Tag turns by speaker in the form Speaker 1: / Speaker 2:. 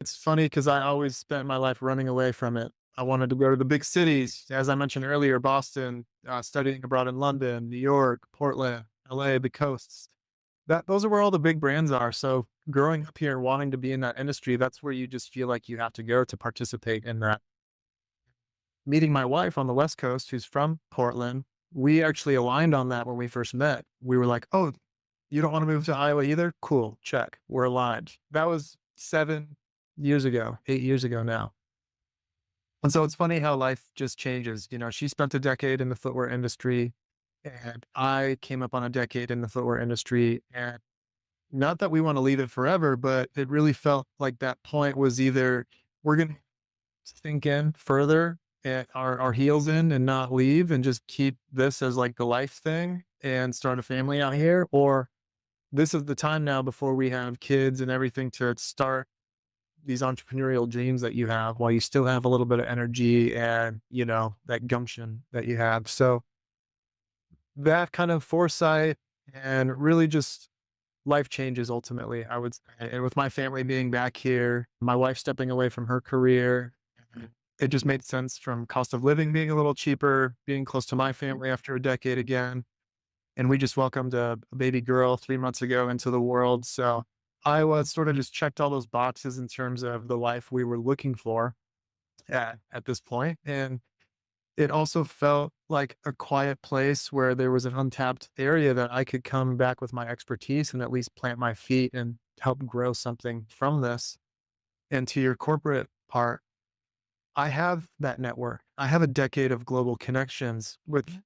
Speaker 1: It's funny because I always spent my life running away from it. I wanted to go to the big cities, as I mentioned earlier, Boston, studying abroad in London, New York, Portland, LA, the coasts. Those are where all the big brands are. So growing up here and wanting to be in that industry, that's where you just feel like you have to go to participate in that. Meeting my wife on the West Coast, who's from Portland, we actually aligned on that when we first met. We were like, "Oh, you don't want to move to Iowa either? Cool, check. We're aligned." That was 7 years ago, 8 years ago now. And so it's funny how life just changes. She spent a decade in the footwear industry, and I came up on a decade in the footwear industry. And not that we want to leave it forever, but it really felt like that point was either we're going to sink in further and our heels in and not leave and just keep this as like the life thing and start a family out here, or this is the time now before we have kids and everything to start these entrepreneurial dreams that you have while you still have a little bit of energy and, that gumption that you have. So that kind of foresight and really just life changes ultimately, I would say. And with my family being back here, my wife stepping away from her career, it just made sense from cost of living being a little cheaper, being close to my family after a decade again. And we just welcomed a baby girl 3 months ago into the world. So Iowa sort of just checked all those boxes in terms of the life we were looking for at this point. And it also felt like a quiet place where there was an untapped area that I could come back with my expertise and at least plant my feet and help grow something from this. And to your corporate part, I have that network. I have a decade of global connections with